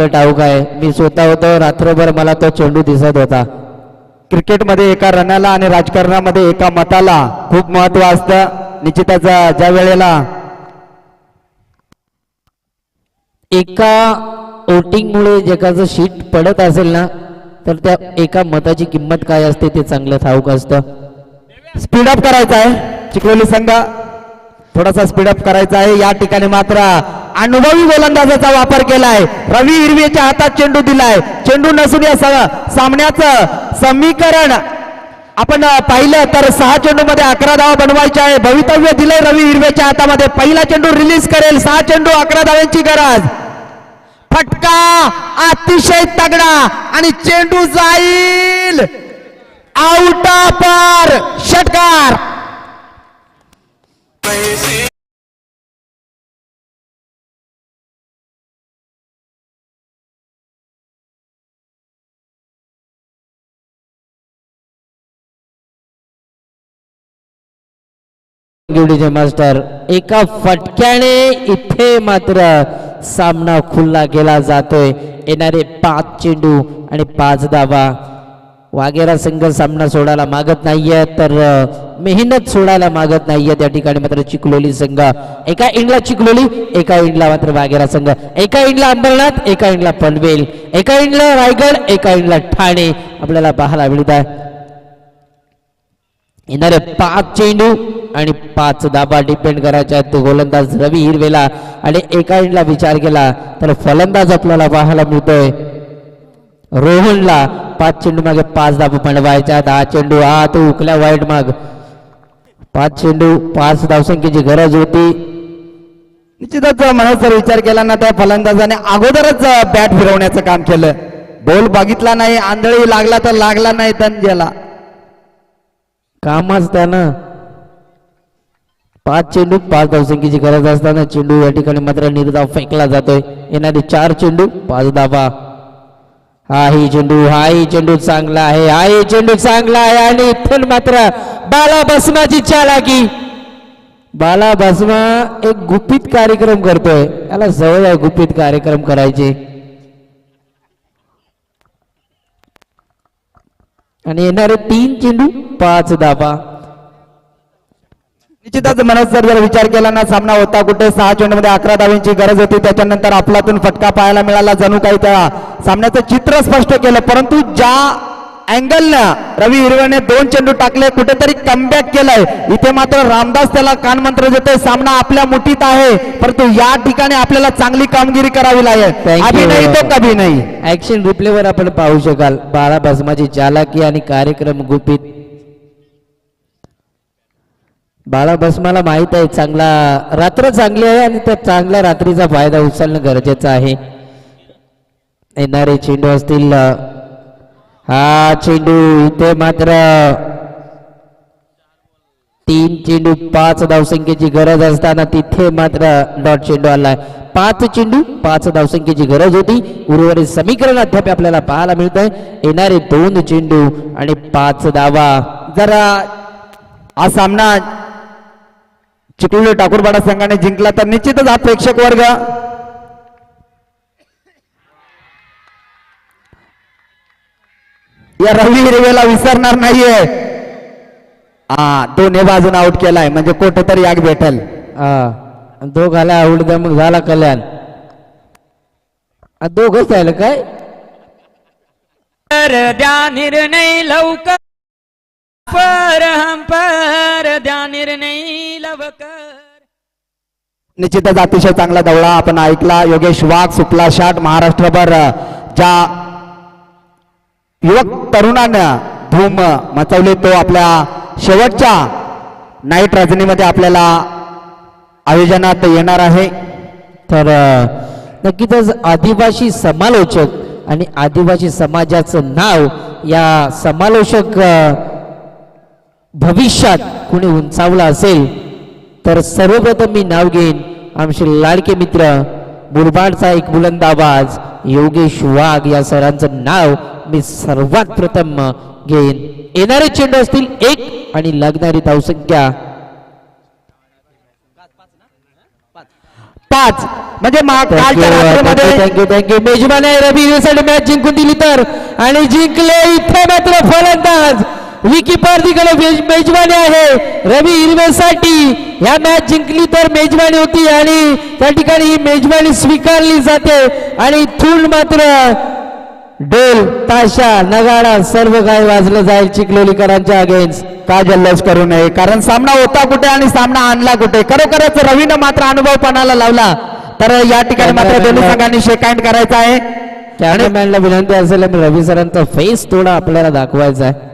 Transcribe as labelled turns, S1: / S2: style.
S1: ठाऊक आहे, मी स्वतः होतो रात्रभर मला तो चेंडू दिसत होता.
S2: क्रिकेटमध्ये एका रनाला आणि राजकारणामध्ये एका मताला खूप महत्व असतं. निश्चितच ज्या वेळेला
S1: एका वोटिंगमुळे जगाचं शीट पडत असेल ना तर त्या एका मताची किंमत काय असते ते चांगलं ठाऊक असतं.
S2: स्पीडअप करायचा आहे चिखलोली संघ, थोडासा स्पीडअप करायचा आहे. या ठिकाणी मात्र अनुभवी गोलंदाजाचा वापर केलाय. रवी हिरवेच्या हातात चेंडू दिलाय. चेंडू नसून या सामन्याचं समीकरण आपण पाहिलं तर 6 चेंडू मध्ये 11 धावा बनवायच्या आहे. भवितव्य दिलंय रवी हिरवेच्या हातामध्ये. पहिला चेंडू रिलीज करेल. 6 चेंडू 11 धाव्यांची गरज. फटका अतिशय तगडा आणि चेंडू जाईल आउट पर षटकार.
S1: मास्टर एका फटक्याने इथे मात्र सामना खुल्ला केला जातोय. येणारे 5 चेंडू आणि 5 धावा. वाघेरा संघ सामना सोडायला मागत नाहीये तर मेहनत सोडायला मागत नाहीये. त्या ठिकाणी मात्र चिखलोली संघ, एका इंडला चिखलोली, एका इंडला मात्र वाघेरा संघ, एका इंडला अंबरनाथ, एका इंडला पनवेल, एका इंडला रायगड, एका इंडला ठाणे आपल्याला पाहायला मिळत आहे. येणारे 5 चेंडू आणि 5 धाबा डिपेंड करायच्या आहेत गोलंदाज रवी हिरवेला. आणि एका इंडला विचार केला तर फलंदाज आपल्याला पाहायला मिळतोय रोहनला. 5 चेंडू मागे 5 धाबा बनवायच्या. 10 चेंडू तो उकल्या वाईट माग. 5 चेंडू 5 धावसंख्येची गरज होती.
S2: निश्चितच म्हणून जर विचार केला ना त्या फलंदाजाने अगोदरच बॅट फिरवण्याचं काम केलं. बॉल बघितला नाही, आंधळी लागला तर लागला नाही, तन गेला.
S1: कामच त्यानं 5 चेंडू 5 धावसंख्येची गरज असताना चेंडू या ठिकाणी मात्र निर्धाव फेकला जातोय. येणारे 4 चेंडू 5 धाबा. हाही चेंडू चांगला आहे. हाही चेंडू चांगला आहे. आणि इथून मात्र बाला भस्माची चालाकी. बाला भस्मा एक गुपित कार्यक्रम करतोय. याला सवय आहे गुपित कार्यक्रम करायचे. आणि येणारे 3 चेंडू 5 धाबा.
S2: निश्चितच मनोज सर जर विचार केला ना सामना होता कुठे 6 चेंडूमध्ये 11 धावांची गरज होती. त्याच्यानंतर आपलातून फटका पाहायला मिळाला. जणू काही त्या सामन्याचं चित्र स्पष्ट केलं. परंतु ज्या अँगलनं रवी हिरवेने 2 चेंडू टाकले, कुठेतरी कमबॅक केलंय. इथे मात्र रामदास त्याला कानमंत्र देतोय. सामना आपल्या मुठीत आहे, परंतु या ठिकाणी आपल्याला चांगली कामगिरी करावी लागेल. अभी नाही तो कभी नाही.
S1: ऍक्शन रिप्लेवर आपण पाहू शकाल बाला भस्माची चालाकी आणि कार्यक्रम गुपित. बाळा भस्माला माहित आहे चांगला रात्र चांगली आहे आणि त्या चांगल्या रात्रीचा फायदा उचलणं गरजेचं आहे. येणारे चेंडू असतील. हा चेंडू इथे मात्र 3 चेंडू 5 धावसंख्येची गरज असताना तिथे मात्र डॉट चेंडू आलाय. 5 चेंडू 5 धावसंख्येची गरज होती. उर्वरित समीकरण अद्याप आपल्याला पाहायला मिळत आहे. येणारे 2 चेंडू आणि 5 धावा.
S2: जरा हा सामना चिखलोली ठाकूरवाडा संघाने जिंकला तर निश्चितच हा प्रेक्षक वर्ग या रवी हिरवेला विसरणार नाहीये. 2 बाजून आउट केलाय म्हणजे कुठेतरी याग भेटल.
S1: दोघाला आवडत मग झाला कल्याण. दोघच झालं काय
S3: द्या निर्णय लवकर. द्या निर्णय लवकर.
S2: निश्चितच अतिशय चांगला दौडा आपण ऐकला. योगेश वाघ सुपला शाट महाराष्ट्रभर ज्या युवक तरुणानं धूम मचवली तो आपल्या शेवटच्या नाईट रजनीमध्ये आपल्याला आयोजनात येणार आहे.
S1: तर नक्कीच आदिवासी समालोचक आणि आदिवासी समाजाचं नाव या समालोचक भविष्यात कुणी उंचावला असेल तर सर्वप्रथम मी नाव घेईन आमचे लाडके मित्र मुरबाडचा एक बुलंद आवाज योगेश वाघ या सरांचं नाव मी सर्वात प्रथम घेईन. येणारे चेंडू असतील 1 आणि लागणारी धावसंख्या
S2: 5 म्हणजे कालच्या रात्रीमध्ये
S1: थँक्यू मेजबान आहे रवी हिरवेसाठी मॅच जिंकून दिली तर आणि जिंकले इथे मात्र फलंदाज विकी पारदीकडे मेजबानी आहे रवी हिरवेसाठी ह्या मॅच जिंकली तर मेजबानी होती आणि त्या ठिकाणी ही मेजबानी स्वीकारली जाते आणि इथून मात्र ढोल ताशा नगाडा सर्व काही वाजलं जाईल चिखलोलीकरांच्या अगेन्स्ट.
S2: का जल्लोष करू नये कारण सामना होता कुठे आणि सामना आणला कुठे. खरोखरच रवीनं मात्र अनुभव पणाला लावला तर या ठिकाणी मात्र दोन्ही संघांनी शेक हँड करायचा आहे.
S1: कॅमेरामॅनला विनंती असेल रवी सरांचा फेस थोडा आपल्याला दाखवायचा आहे.